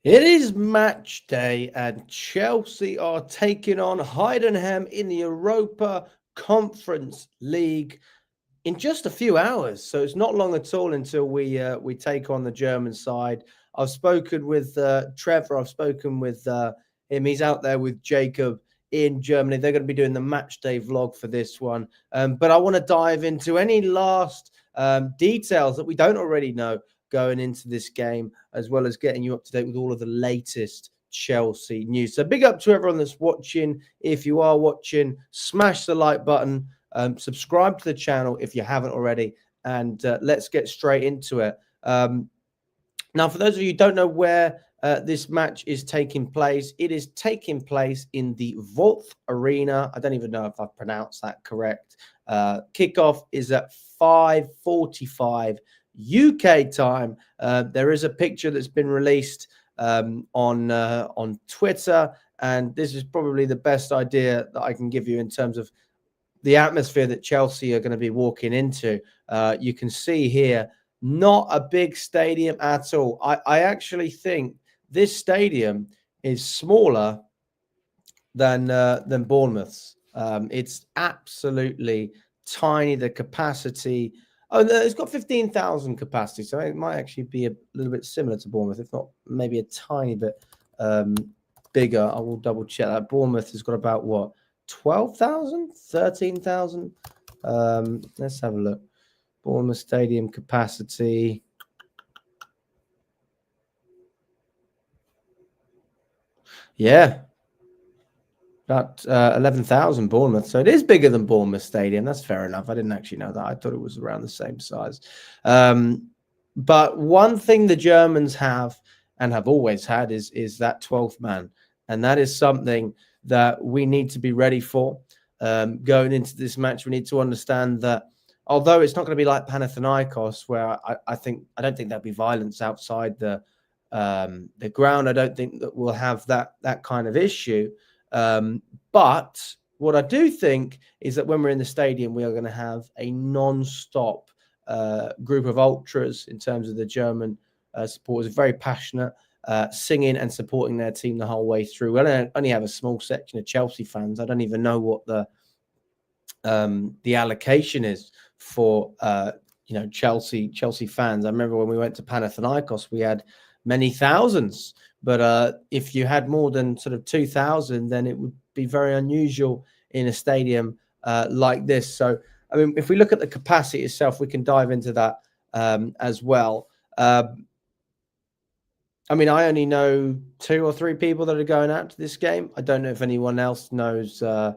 It is match day, and Chelsea are taking on Heidenheim in the Europa Conference League in just a few hours. So it's not long at all until we take on the German side. I've spoken with Trevor. I've spoken with him. He's out there with Jacob in Germany. They're going to be doing the match day vlog for this one. But I want to dive into any last details that we don't already know going into this game, as well as getting you up to date with all of the latest Chelsea news. So big up to everyone that's watching. If you are watching, smash the like button, subscribe to the channel if you haven't already, and let's get straight into it. Now, for those of you who don't know where this match is taking place, it is taking place in the Volt Arena. I don't even know if I've pronounced that correct. Kickoff is at 5:45 UK time. There is a picture that's been released on Twitter, and this is probably the best idea that I can give you in terms of the atmosphere that Chelsea are going to be walking into. You can see here, not a big stadium at all. I actually think this stadium is smaller than Bournemouth's. It's absolutely tiny. The capacity. Oh, no, it's got 15,000 capacity, so it might actually be a little bit similar to Bournemouth, if not maybe a tiny bit bigger. I will double check that. Bournemouth has got about what? 12,000, 13,000. Let's have a look. Bournemouth Stadium capacity. Yeah, about 11,000 Bournemouth. So it is bigger than Bournemouth Stadium. That's fair enough. I didn't actually know that. I thought it was around the same size. But one thing the Germans have and have always had is that 12th man. And that is something that we need to be ready for. Going into this match, we need to understand that although it's not going to be like Panathinaikos, where I don't think there'll be violence outside the ground. I don't think that we'll have that kind of issue. But what I do think is that when we're in the stadium, we are going to have a non-stop group of ultras in terms of the German supporters, very passionate, singing and supporting their team the whole way through. We only have a small section of Chelsea fans. I don't even know what the allocation is for Chelsea fans. I remember when we went to Panathinaikos, we had many thousands, but if you had more than sort of 2,000, then it would be very unusual in a stadium like this. So, I mean, if we look at the capacity itself, we can dive into that as well. I mean, I only know 2 or 3 people that are going out to this game. I don't know if anyone else knows, who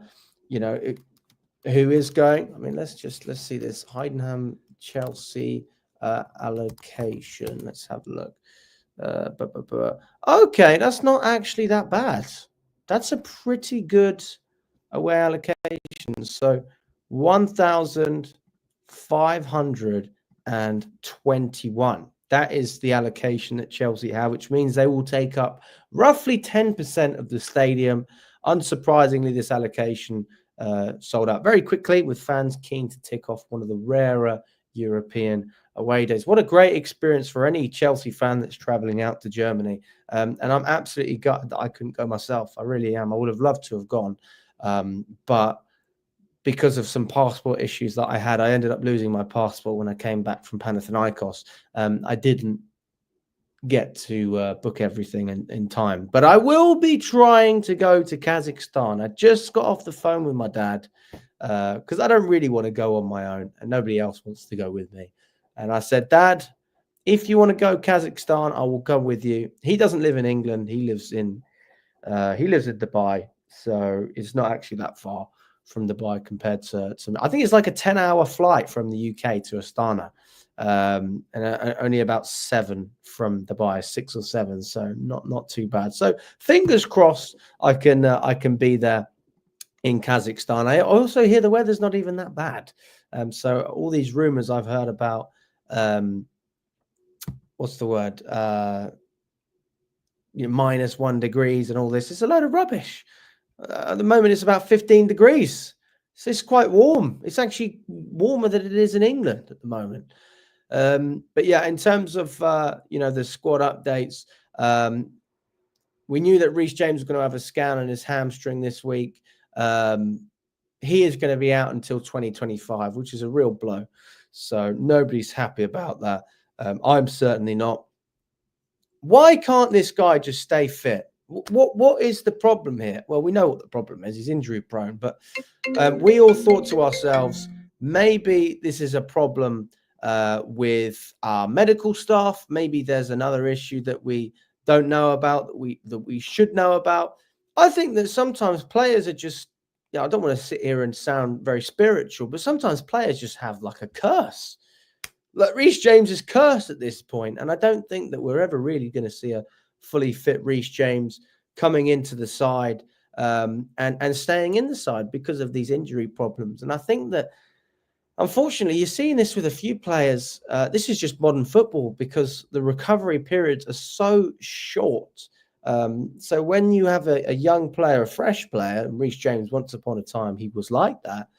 is going. I mean, let's see this Heidenheim Chelsea allocation. Let's have a look. Okay, that's not actually that bad. That's a pretty good away allocation. So 1,521. That is the allocation that Chelsea have, which means they will take up roughly 10% of the stadium. Unsurprisingly, this allocation sold out very quickly, with fans keen to tick off one of the rarer European away days. What a great experience for any Chelsea fan that's traveling out to Germany. And I'm absolutely gutted that I couldn't go myself. I really am. I would have loved to have gone. But because of some passport issues that I had, I ended up losing my passport when I came back from Panathinaikos. I didn't get to book everything in time, but I will be trying to go to Kazakhstan. I just got off the phone with my dad because I don't really want to go on my own, and nobody else wants to go with me. And I said, Dad, if you want to go Kazakhstan, I will go with you. He doesn't live in England. He lives in Dubai, so it's not actually that far from Dubai compared to I think it's like a 10-hour flight from the UK to Astana, and only about 7 from Dubai, 6 or 7, so not too bad. So fingers crossed I can be there in Kazakhstan. I also hear the weather's not even that bad. So all these rumors I've heard about, what's the word? -1 degrees and all this. It's a load of rubbish. At the moment, it's about 15 degrees. So it's quite warm. It's actually warmer than it is in England at the moment. But yeah, in terms of the squad updates, We knew that Reece James was going to have a scan on his hamstring this week. He is going to be out until 2025, which is a real blow. So nobody's happy about that. I'm certainly not. Why can't this guy just stay fit? What is the problem here? Well, we know what the problem is. He's injury prone, but we all thought to ourselves, maybe this is a problem with our medical staff. Maybe there's another issue that we don't know about, that we should know about. I think that sometimes players are just, I don't want to sit here and sound very spiritual, but sometimes players just have like a curse. Like Reece James is cursed at this point, and I don't think that we're ever really going to see a fully fit Reece James coming into the side and staying in the side because of these injury problems. And I think that, unfortunately, you're seeing this with a few players. This is just modern football because the recovery periods are so short. So when you have a young player, a fresh player, and Reece James, once upon a time, he was like that,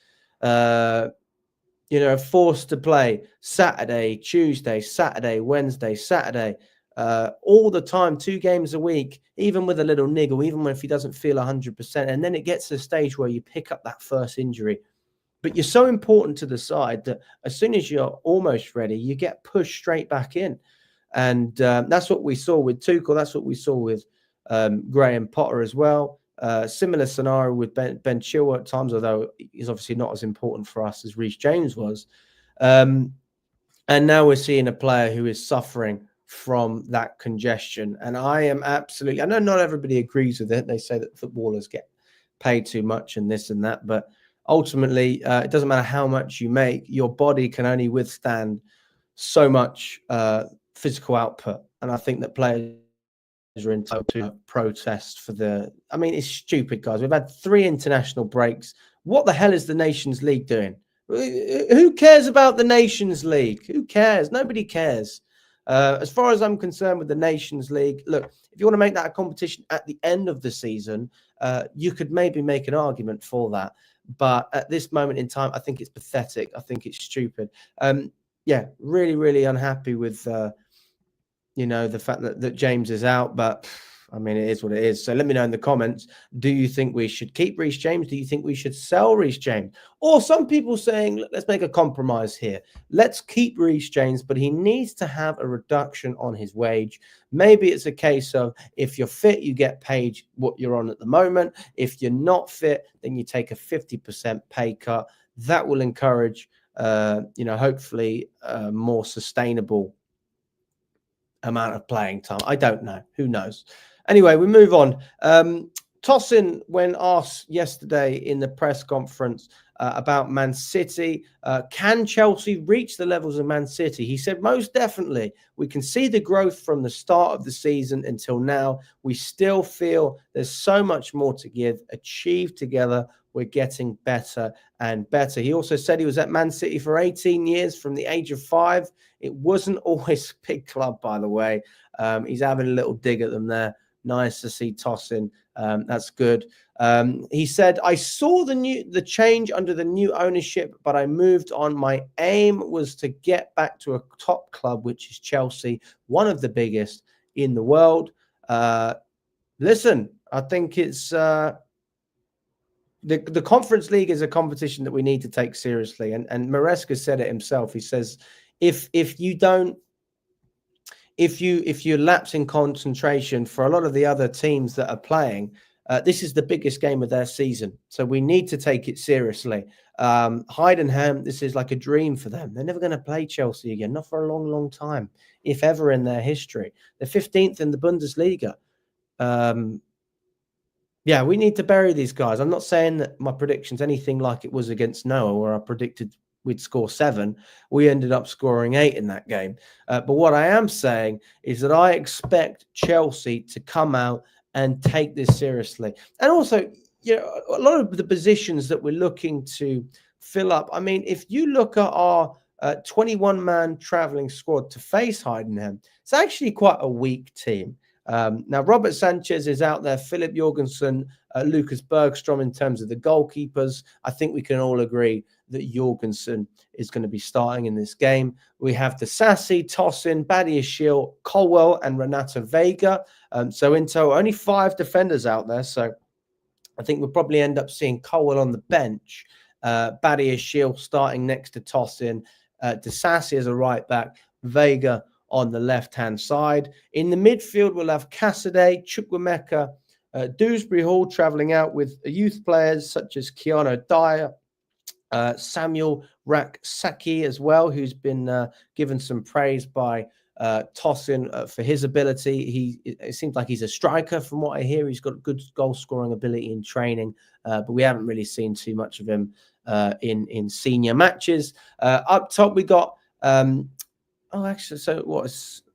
forced to play Saturday, Tuesday, Saturday, Wednesday, Saturday, all the time, 2 games a week, even with a little niggle, even if he doesn't feel 100%. And then it gets to the stage where you pick up that first injury. But you're so important to the side that as soon as you're almost ready, you get pushed straight back in. And that's what we saw with Tuchel. That's what we saw with Graham Potter as well. Similar scenario with Ben Chilwell at times, although he's obviously not as important for us as Reece James was. And now we're seeing a player who is suffering from that congestion. And I know not everybody agrees with it. They say that footballers get paid too much and this and that. But ultimately, it doesn't matter how much you make. Your body can only withstand so much physical output. And I think that players are entitled to protest for it's stupid, guys. We've had 3 international breaks. What the hell is the Nations League doing? Who cares about the Nations League? Who cares? Nobody cares. As far as I'm concerned with the Nations League, look, if you want to make that a competition at the end of the season, you could maybe make an argument for that. But at this moment in time, I think it's pathetic. I think it's stupid. Really, really unhappy with the fact that James is out, but it is what it is. So let me know in the comments, do you think we should keep Reece James? Do you think we should sell Reece James? Or some people saying, let's make a compromise here. Let's keep Reece James, but he needs to have a reduction on his wage. Maybe it's a case of, if you're fit, you get paid what you're on at the moment. If you're not fit, then you take a 50% pay cut. That will encourage, hopefully more sustainable amount of playing time. I don't know. Who knows? Anyway, we move on. Tosin, when asked yesterday in the press conference about Man City, can Chelsea reach the levels of Man City? He said, most definitely. We can see the growth from the start of the season until now. We still feel there's so much more to achieve together. We're getting better and better. He also said he was at Man City for 18 years from the age of 5. It wasn't always a big club, by the way. He's having a little dig at them there. Nice to see Tosin. That's good. He said, I saw the change under the new ownership, but I moved on. My aim was to get back to a top club, which is Chelsea, one of the biggest in the world. Listen, I think it's the Conference League is a competition that we need to take seriously. And Maresca said it himself. He says, if you lapse in concentration for a lot of the other teams that are playing, this is the biggest game of their season. So we need to take it seriously. Heidenheim, this is like a dream for them. They're never going to play Chelsea again, not for a long, long time, if ever in their history. They're 15th in the Bundesliga. We need to bury these guys. I'm not saying that my prediction's anything like it was against Noah, where I predicted we'd score 7. We ended up scoring 8 in that game. But what I am saying is that I expect Chelsea to come out and take this seriously. And also, a lot of the positions that we're looking to fill up. If you look at our 21-man traveling squad to face Heidenheim, it's actually quite a weak team. Now, Robert Sanchez is out there, Philip Jorgensen, Lucas Bergstrom in terms of the goalkeepers. I think we can all agree that Jorgensen is going to be starting in this game. We have Disasi, Tosin, Badiashile, Colwell, and Renato Vega. So in total, only 5 defenders out there. So I think we'll probably end up seeing Colwell on the bench, Badiashile starting next to Tosin, Disasi as a right back, Vega on the left-hand side. In the midfield, we'll have Cassidy, Chukwuemeka, Dewsbury Hall travelling out with youth players such as Keanu Dyer, Samuel Raksaki as well, who's been given some praise by Tosin for his ability. It seems like he's a striker from what I hear. He's got good goal scoring ability in training, but we haven't really seen too much of him in senior matches. Up top, we got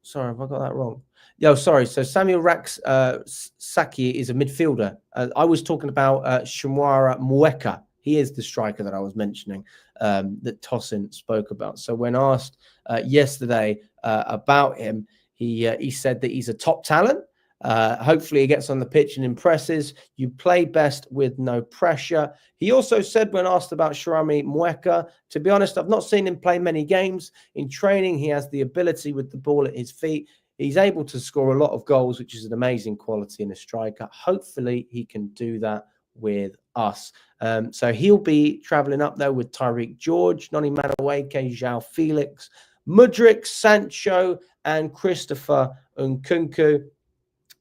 sorry, have I got that wrong? Sorry. So Samuel Saki is a midfielder. I was talking about Shamwara Mweka. He is the striker that I was mentioning that Tosin spoke about. So when asked yesterday about him, he said that he's a top talent. Hopefully he gets on the pitch and impresses. You play best with no pressure. He also said when asked about Sharami Mweka, to be honest, I've not seen him play many games. In training, he has the ability with the ball at his feet. He's able to score a lot of goals, which is an amazing quality in a striker. Hopefully he can do that with us. So he'll be traveling up there with Tyreek George, Noni Madueke, João Felix, Mudryk, Sancho, and Christopher Nkunku.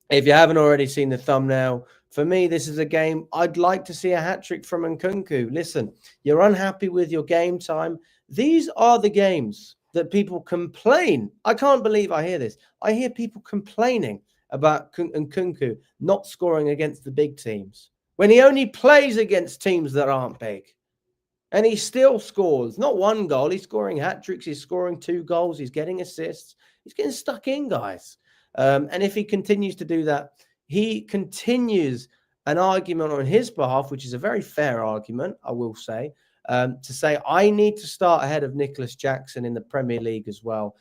If you haven't already seen the thumbnail, for me, this is a game I'd like to see a hat-trick from Nkunku. Listen, you're unhappy with your game time. These are the games that people complain. I can't believe I hear this. I hear people complaining about Nkunku not scoring against the big teams when he only plays against teams that aren't big. And he still scores. Not one goal. He's scoring hat-tricks. He's scoring 2 goals. He's getting assists. He's getting stuck in, guys. And if he continues to do that, he continues an argument on his behalf, which is a very fair argument, I will say, to say, I need to start ahead of Nicholas Jackson in the Premier League as well.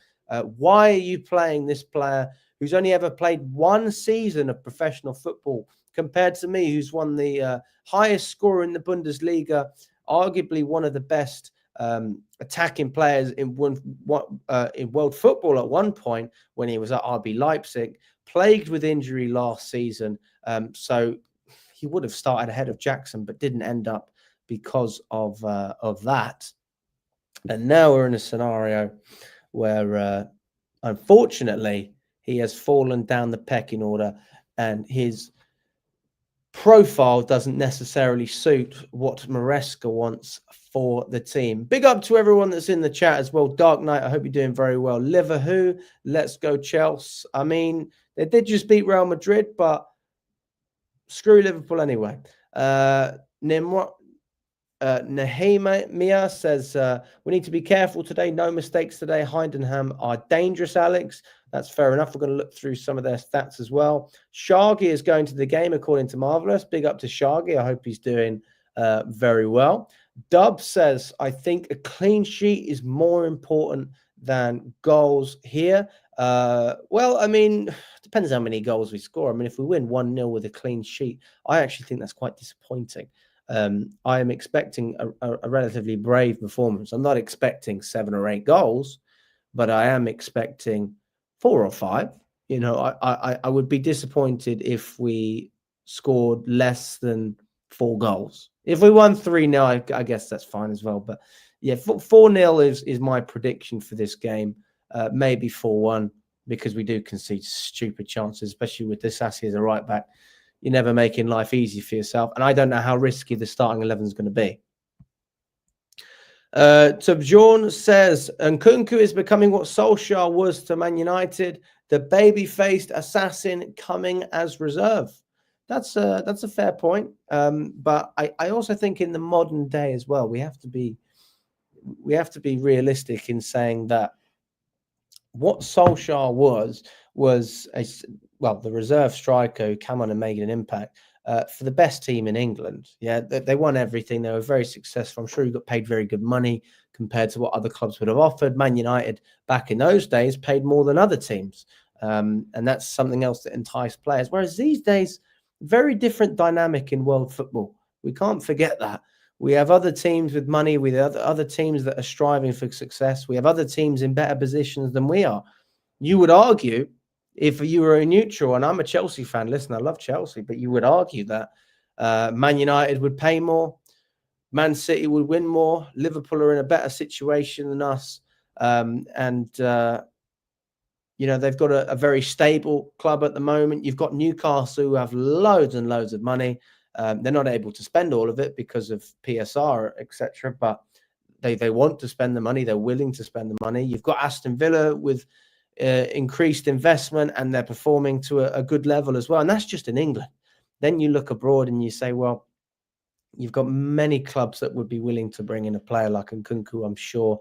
Why are you playing this player who's only ever played 1 season of professional football compared to me, who's won the highest scorer in the Bundesliga, arguably one of the best attacking players in world football at one point when he was at RB Leipzig, plagued with injury last season. So he would have started ahead of Jackson, but didn't end up because of that. And now we're in a scenario where, unfortunately, he has fallen down the pecking order, and his profile doesn't necessarily suit what Maresca wants for the team. Big up to everyone that's in the chat as well. Dark Knight, I hope you're doing very well. Liverpool, let's go Chelsea. I mean, they did just beat Real Madrid, but screw Liverpool anyway. Nehemiah says, we need to be careful today. No mistakes today. Heidenheim are dangerous, Alex. That's fair enough. We're going to look through some of their stats as well. Shaggy is going to the game, according to Marvelous. Big up to Shaggy. I hope he's doing very well. Dub says, I think a clean sheet is more important than goals here. Well, I mean, depends how many goals we score. I mean, if we win 1-0 with a clean sheet, I actually think that's quite disappointing. I am expecting a relatively brave performance. I'm not expecting 7 or 8 goals, but I am expecting 4 or 5. You know, I would be disappointed if we scored less than 4 goals. If we won 3-0, I guess that's fine as well. But yeah, 4-0 is my prediction for this game. Maybe 4-1, because we do concede stupid chances, especially with Disasi as a right back. You're never making life easy for yourself. And I don't know how risky the starting 11 is going to be. Tabjorn says, Nkunku is becoming what Solskjaer was to Man United, the baby-faced assassin coming as reserve. That's a fair point. But I also think in the modern day as well, we have to be realistic in saying that what Solskjaer was the reserve striker who came on and made an impact for the best team in England. Yeah, they won everything. They were very successful. I'm sure he got paid very good money compared to what other clubs would have offered. Man United back in those days paid more than other teams. And that's something else that enticed players. Whereas these days, very different dynamic in world football. We can't forget that. We have other teams with money. We have other teams that are striving for success. We have other teams in better positions than we are. You would argue, if you were a neutral, and I'm a Chelsea fan, listen, I love Chelsea, but you would argue that Man United would pay more, Man City would win more, Liverpool are in a better situation than us, they've got a very stable club at the moment. You've got Newcastle, who have loads and loads of money. They're not able to spend all of it because of PSR, etc. But they want to spend the money. They're willing to spend the money. You've got Aston Villa with increased investment, and they're performing to a good level as well. And that's just in England. Then you look abroad and you say, well, you've got many clubs that would be willing to bring in a player like Nkunku, I'm sure.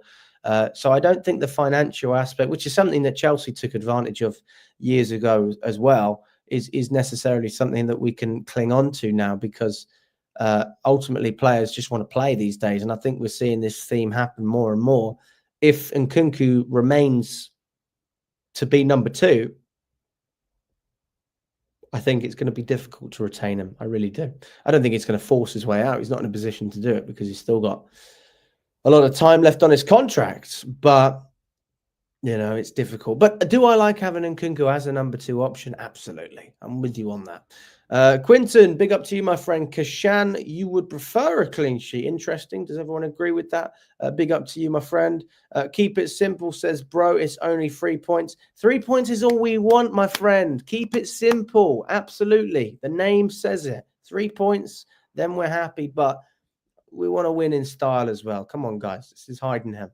So I don't think the financial aspect, which is something that Chelsea took advantage of years ago as well, is necessarily something that we can cling on to now, because ultimately players just want to play these days. And I think we're seeing this theme happen more and more. If Nkunku remains to be number 2, I think it's going to be difficult to retain him. I really do. I don't think it's going to force his way out. He's not in a position to do it because he's still got a lot of time left on his contract. But, it's difficult. But do I like having Nkunku as a number 2 option? Absolutely. I'm with you on that. Quinton, big up to you, my friend. Kashan, you would prefer a clean sheet. Interesting. Does everyone agree with that? Big up to you, my friend. Keep it simple, says bro. It's only 3 points. 3 points is all we want, my friend. Keep it simple. Absolutely. The name says it. 3 points, then we're happy. But we want to win in style as well. Come on, guys. This is Heidenheim.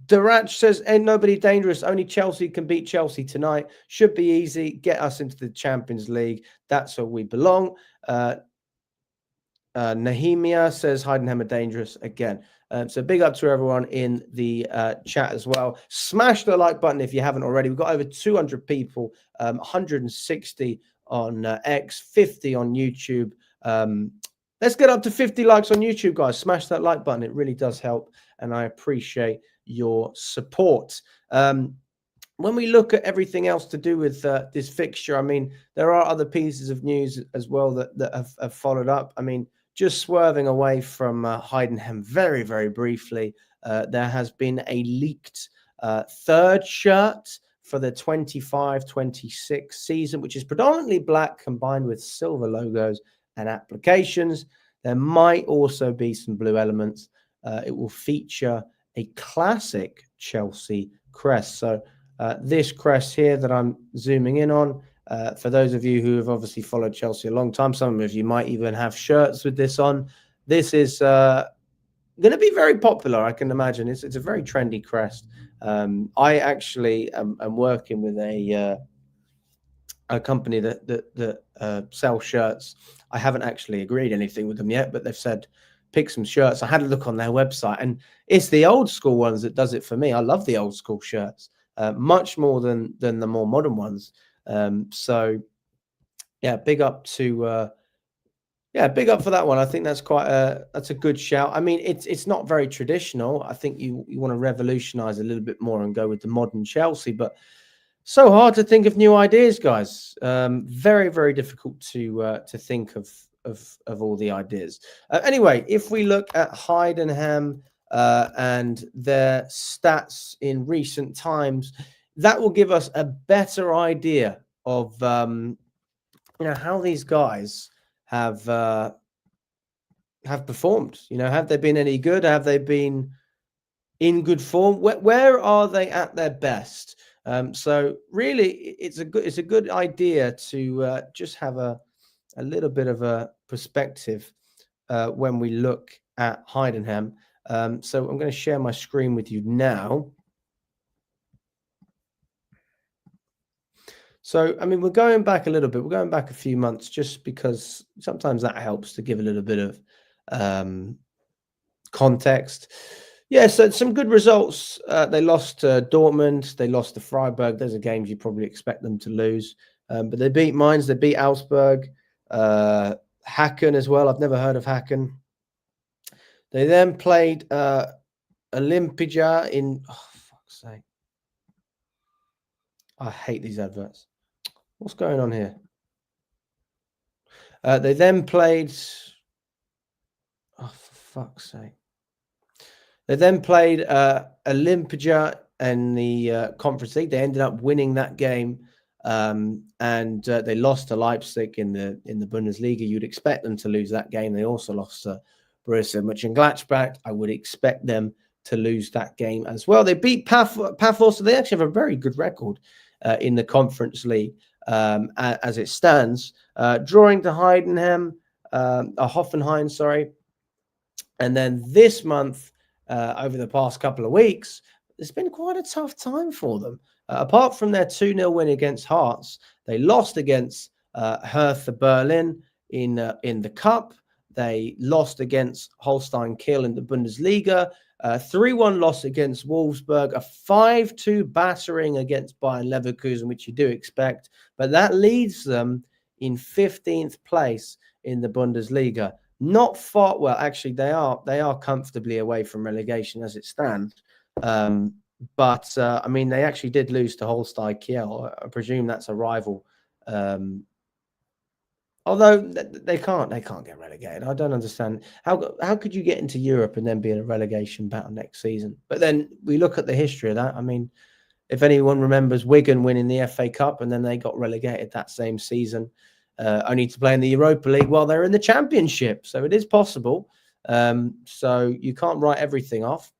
Darach says, ain't nobody dangerous. Only Chelsea can beat Chelsea tonight. Should be easy. Get us into the Champions League. That's where we belong. Nehemia says Heidenheim are dangerous again. So big up to everyone in the chat as well. Smash the like button if you haven't already. We've got over 200 people, 160 on X, 50 on YouTube. Let's get up to 50 likes on YouTube, guys. Smash that like button. It really does help, and I appreciate your support. When we look at everything else to do with this fixture, I mean, there are other pieces of news as well that have followed up. I mean, just swerving away from Heidenheim very, very briefly, there has been a leaked third shirt for the 25-26 season, which is predominantly black combined with silver logos and applications. There might also be some blue elements. It will feature a classic Chelsea crest. So this crest here that I'm zooming in on, for those of you who have obviously followed Chelsea a long time, some of you might even have shirts with this on. This is going to be very popular, I can imagine. It's a very trendy crest. I actually am working with a company that sells shirts. I haven't actually agreed anything with them yet, but they've said pick some shirts. I had a look on their website, and it's the old school ones that does it for me. I love the old school shirts much more than the more modern ones. So yeah, big up to big up for that one. I think that's that's a good shout. I mean, it's not very traditional. I think you want to revolutionize a little bit more and go with the modern Chelsea, but so hard to think of new ideas, guys. Very, very difficult to think of all the ideas. Anyway, if we look at Heidenheim and their stats in recent times, that will give us a better idea of how these guys have performed. Have they been any good? Have they been in good form? Where are they at their best? So really, it's a good idea to just have a little bit of a perspective when we look at Heidenheim. So I'm going to share my screen with you now. So, I mean, we're going back a little bit. We're going back a few months just because sometimes that helps to give a little bit of context. Yeah, so some good results. They lost to Dortmund. They lost to Freiburg. Those are games you probably expect them to lose. But they beat Mainz. They beat Augsburg. Hacken as well. I've never heard of Hacken. They then played Olimpija in... Oh, fuck's sake. I hate these adverts. What's going on here? They then played Oh, for fuck's sake. They then played Olympia in the Conference League. They ended up winning that game, and they lost to Leipzig in the Bundesliga. You'd expect them to lose that game. They also lost to Borussia Mönchengladbach. I would expect them to lose that game as well. They beat Paphos, so they actually have a very good record in the Conference League as it stands. Drawing to Heidenheim, Hoffenheim, sorry. And then this month, over the past couple of weeks, it's been quite a tough time for them. Apart from their 2-0 win against Hearts, they lost against Hertha Berlin in the Cup. They lost against Holstein Kiel in the Bundesliga. 3-1 loss against Wolfsburg. A 5-2 battering against Bayern Leverkusen, which you do expect. But that leaves them in 15th place in the Bundesliga. Not far. Well, actually, they are comfortably away from relegation as it stands. But I mean, they actually did lose to Holstein Kiel. I presume that's a rival. Although they can't get relegated. I don't understand how could you get into Europe and then be in a relegation battle next season? But then we look at the history of that. I mean, if anyone remembers Wigan winning the FA Cup and then they got relegated that same season. Only to play in the Europa League while they're in the Championship. So it is possible. So you can't write everything off.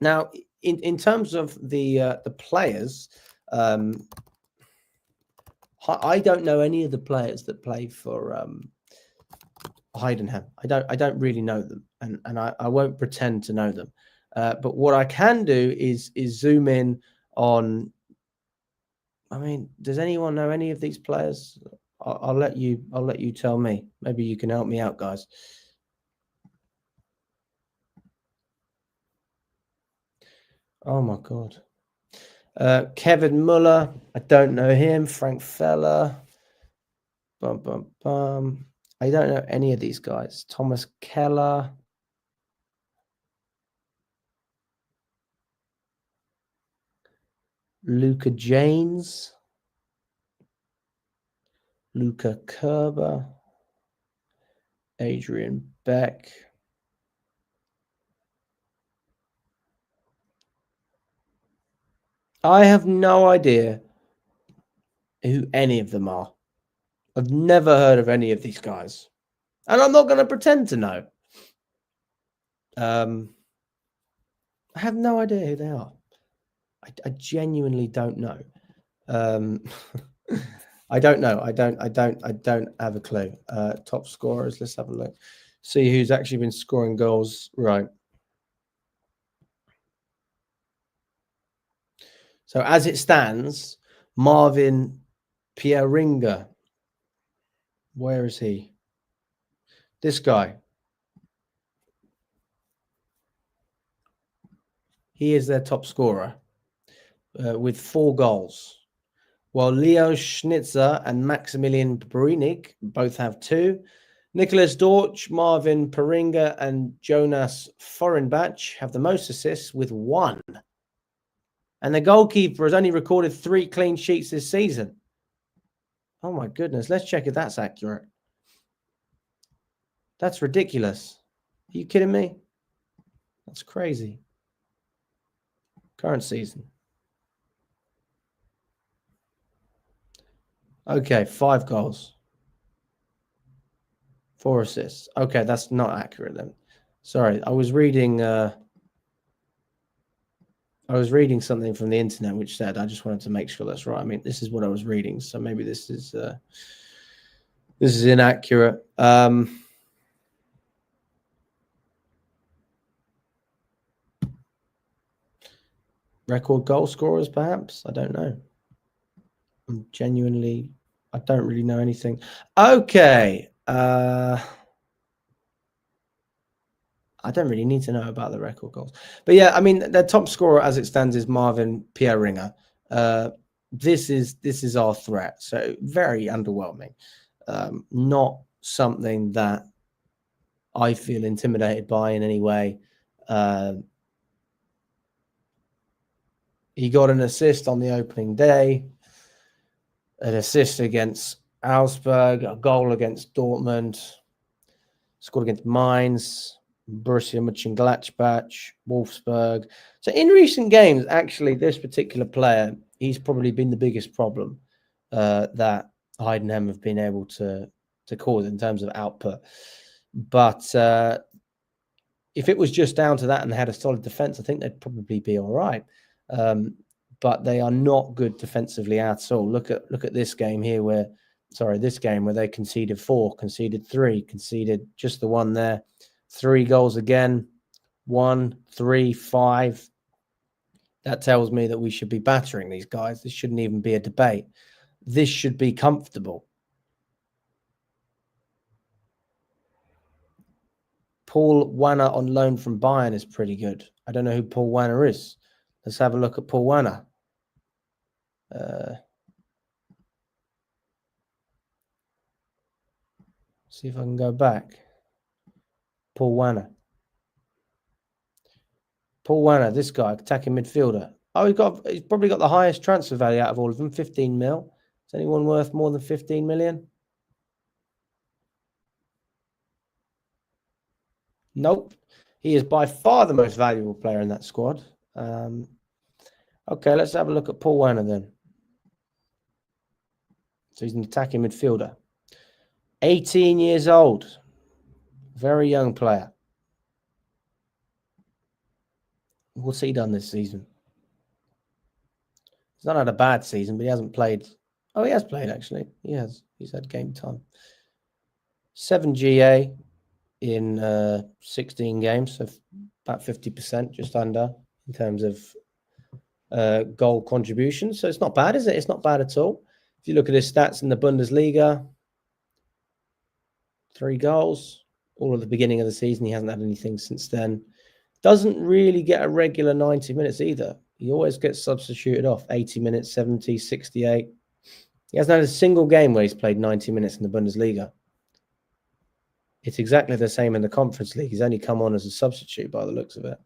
Now, in terms of the players, I don't know any of the players that play for Heidenheim. I don't really know them, and I won't pretend to know them. But what I can do is zoom in on. I mean, does anyone know any of these players? I'll let you tell me. Maybe you can help me out, guys. Oh my God. Kevin Muller. I don't know him. Frank Feller. I don't know any of these guys. Thomas Keller. Luca Janes. Luca Kerber. Adrian Beck. I have no idea who any of them are. I've never heard of any of these guys. And I'm not going to pretend to know. I have no idea who they are. I genuinely don't know. I don't know. I don't have a clue. Top scorers. Let's have a look. See who's actually been scoring goals. Right. So as it stands, Marvin Pieringa. Where is he? This guy. He is their top scorer with 4 goals. While Leo Schnitzer and Maximilian Bruinig both have 2. Nicholas Dorch, Marvin Pieringa, and Jonas Forenbach have the most assists with 1. And the goalkeeper has only recorded 3 clean sheets this season. Oh my goodness. Let's check if that's accurate. That's ridiculous. Are you kidding me? That's crazy. Current season. Okay, 5 goals. 4 assists. Okay, that's not accurate then. Sorry, I was reading something from the internet which said, I just wanted to make sure that's right. I mean, this is what I was reading, so maybe this is inaccurate. Record goal scorers, perhaps? I don't know. I don't really know anything. Okay. I don't really need to know about the record goals. But yeah, I mean, their top scorer as it stands is Marvin Pieringa. This is our threat. So very underwhelming. Not something that I feel intimidated by in any way. He got an assist on the opening day, an assist against Augsburg, a goal against Dortmund. Scored against Mainz, Borussia Mönchengladbach, Wolfsburg. So in recent games, actually, this particular player, he's probably been the biggest problem that Heidenheim have been able to cause in terms of output. But if it was just down to that and they had a solid defense, I think they'd probably be all right. But they are not good defensively at all. Look at this game here this game where they conceded 4, conceded 3, conceded just the one there. 3 goals again, 1, 3, 5. That tells me that we should be battering these guys. This shouldn't even be a debate. This should be comfortable. Paul Wanner on loan from Bayern is pretty good. I don't know who Paul Wanner is. Let's have a look at Paul Wanner. See if I can go back. Paul Wanner. Paul Wanner, this guy, attacking midfielder. Oh, he's probably got the highest transfer value out of all of them, 15 mil. Is anyone worth more than 15 million? Nope. He is by far the most valuable player in that squad. Okay, let's have a look at Paul Wanner then. So he's an attacking midfielder. 18 years old. Very young player. What's he done this season? He's not had a bad season, but he hasn't played. Oh, he has played, actually. He has. He's had game time. 7 GA in 16 games, so about 50%, just under, in terms of goal contribution. So it's not bad, is it? It's not bad at all. If you look at his stats in the Bundesliga, 3 goals, all at the beginning of the season. He hasn't had anything since then. Doesn't really get a regular 90 minutes either. He always gets substituted off. 80 minutes, 70, 68. He hasn't had a single game where he's played 90 minutes in the Bundesliga. It's exactly the same in the Conference League. He's only come on as a substitute by the looks of it.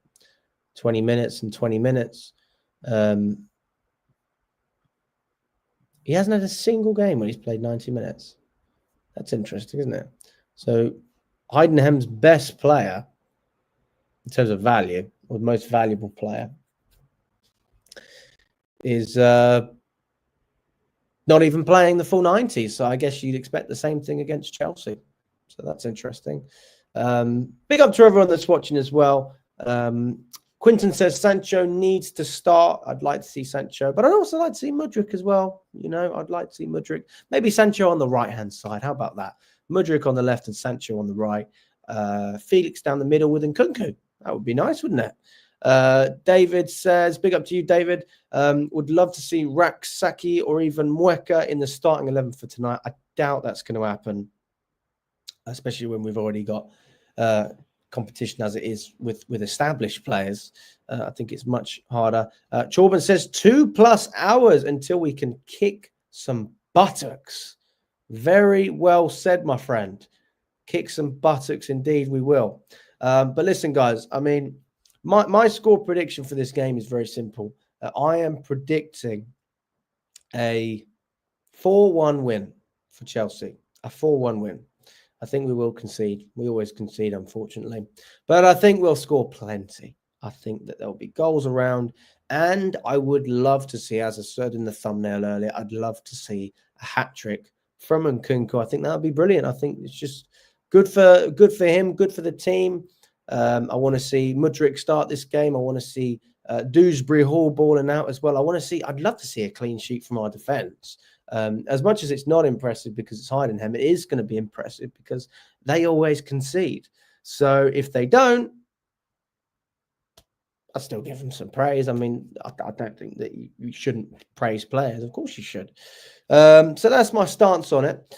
20 minutes and 20 minutes. He hasn't had a single game where he's played 90 minutes. That's interesting, isn't it? So Heidenheim's best player in terms of value, or the most valuable player, is not even playing the full 90. So I guess you'd expect the same thing against Chelsea. So that's interesting. Big up to everyone that's watching as well. Quinton says Sancho needs to start. I'd like to see Sancho, but I'd also like to see Mudryk as well. You know, I'd like to see Mudryk. Maybe Sancho on the right-hand side. How about that? Mudryk on the left and Sancho on the right. Felix down the middle with Nkunku. That would be nice, wouldn't it? David says, big up to you, David. Would love to see Raksaki or even Mweka in the starting 11 for tonight. I doubt that's going to happen, especially when we've already got competition as it is with established players. I think it's much harder. Chorban says 2+ hours until we can kick some buttocks. Very well said, my friend. Kick some buttocks indeed we will. But listen, guys, I mean, my score prediction for this game is very simple. I am predicting a 4-1 win for Chelsea. A 4-1 win. I think we will concede. We always concede, unfortunately. But I think we'll score plenty. I think that there'll be goals around. And I would love to see, as I said in the thumbnail earlier, I'd love to see a hat-trick from Nkunku. I think that would be brilliant. I think it's just good for him, good for the team. I want to see Mudryk start this game. I want to see Dewsbury Hall balling out as well. I'd love to see a clean sheet from our defence. As much as it's not impressive because it's Heidenheim, it is going to be impressive because they always concede. So if they don't, I still give them some praise. I mean, I don't think that you shouldn't praise players. Of course you should. So that's my stance on it.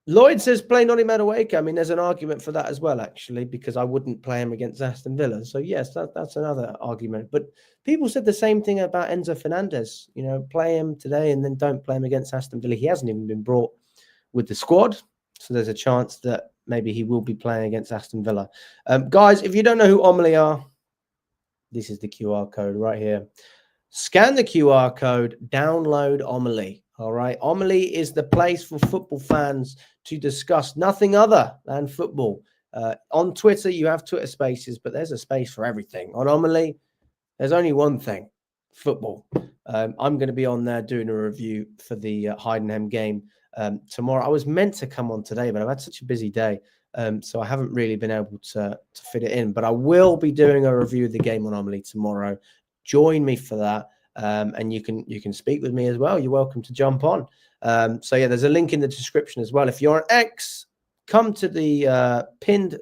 Lloyd says play Noni Madueke. I mean, there's an argument for that as well, actually, because I wouldn't play him against Aston Villa. So, yes, that's another argument. But people said the same thing about Enzo Fernandez. You know, play him today and then don't play him against Aston Villa. He hasn't even been brought with the squad. So there's a chance that maybe he will be playing against Aston Villa. Guys, if you don't know who Omley are, this is the QR code right here. Scan the QR code, download Omley. All right. Omely is the place for football fans to discuss nothing other than football. On Twitter, you have Twitter Spaces, but there's a space for everything. On Omely, there's only one thing: football. I'm going to be on there doing a review for the Heidenheim game tomorrow. I was meant to come on today, but I've had such a busy day, so I haven't really been able to fit it in. But I will be doing a review of the game on Omely tomorrow. Join me for that. And you can speak with me as well. You're welcome to jump on. So yeah, there's a link in the description as well. If you're an X, come to the pinned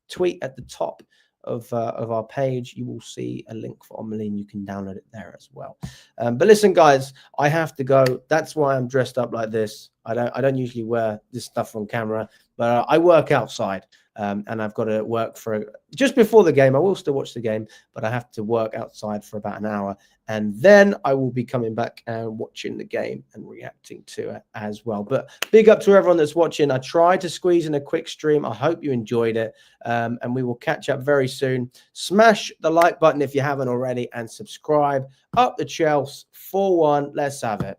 tweet at the top of our page. You will see a link for Omely, and you can download it there as well. But listen, guys, I have to go. That's why I'm dressed up like this. I don't usually wear this stuff on camera, but I work outside. And I've got to work for just before the game. I will still watch the game, but I have to work outside for about an hour. And then I will be coming back and watching the game and reacting to it as well. But big up to everyone that's watching. I tried to squeeze in a quick stream. I hope you enjoyed it. And we will catch up very soon. Smash the like button if you haven't already and subscribe. Up the Chelsea 4-1. Let's have it.